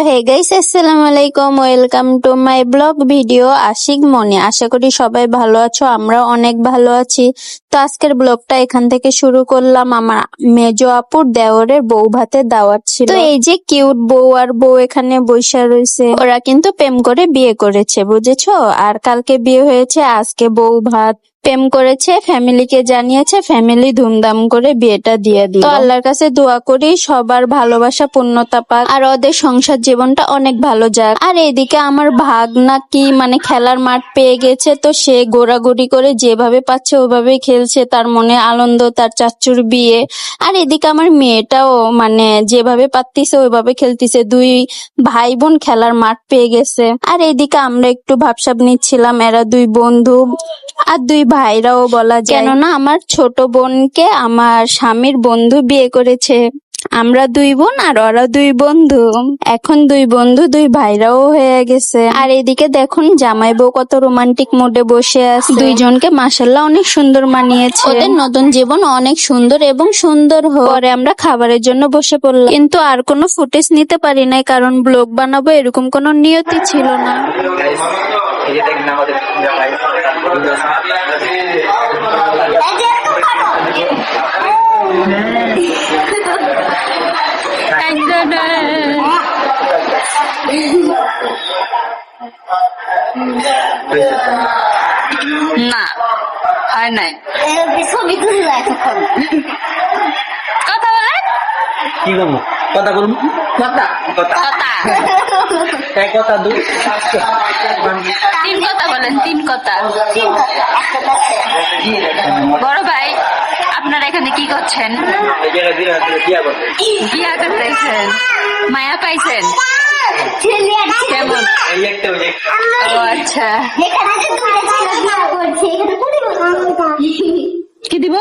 হে guys, আসসালামু আলাইকুম, welcome to my blog video Ashik Moni. আশা করি সবাই ভালো আছো, আমরা অনেক ভালো আছি। তো আজকের ব্লগটা এখান থেকে শুরু করলাম। আমার মেজো আপুর দেওরের বউ ভাতের দাওয়াত ছিল। তো এই যে কিউট বউ আর বউ এখানে বইসা রয়েছে, ওরা কিন্তু প্রেম করে বিয়ে করেছে, বুঝেছো? আর কালকে বিয়ে হয়েছে, আজকে বউ ভাত। প্রেম করেছে, ফ্যামিলিকে জানিয়েছে, ফ্যামিলি ধুমধাম করে বিয়েটা দিয়ে দিল। তো আল্লাহর কাছে দোয়া করি সবার ভালোবাসা পূর্ণতা পাক, আর ওদের সংসার জীবনটা অনেক ভালো যাক। আর এদিকে আমার ভাগনা কি মানে খেলার মাঠ পেয়ে গেছে, তো সে ঘোরাঘুরি করে যেভাবে পাচ্ছে ওভাবেই খেলছে, তার মনে আনন্দ তার চাচ্চুর বিয়ে। আর এদিকে আমার মেয়েটাও মানে যেভাবে পারতিছে ওইভাবে খেলতিছে, দুই ভাই বোন খেলার মাঠ পেয়ে গেছে। আর এদিকে আমরা একটু ভাবসাব নিচ্ছিলাম, এরা দুই বন্ধু আর দুই ভাইরাও বলা যায়, কেননা আমার ছোট বোনকে আমার স্বামীর বন্ধু বিয়ে করেছে। আমরা দুই বোন আর ওরা দুই বন্ধু, এখন দুই বন্ধু দুই ভাইরাও হয়ে গেছে। আর এদিকে দেখুন জামাই বউ কত রোমান্টিক মোডে বসে আছে, দুইজনকে মাশাআল্লাহ অনেক সুন্দর মানিয়েছে। ওদের নতুন জীবন অনেক সুন্দর এবং সুন্দর হয়। পরে আমরা খাবারের জন্য বসে পড়লাম, কিন্তু আর কোনো ফুটেজ নিতে পারি নাই, কারণ ব্লগ বানাবো এরকম কোনো নিয়তি ছিল না। না হয় নাই, ছবি তুললো এতক্ষণ। কথা বলেন, কি করবো? কথা বলবো, কথা কথা কথা এক কথা দুই তিন কথা বলেন, তিন কথা। বড় ভাই, আপনারা এখানে কি করছেন? বিয়া করতেছেন? মায়া পাইছেন? কেমন? ও আচ্ছা, কি দিব?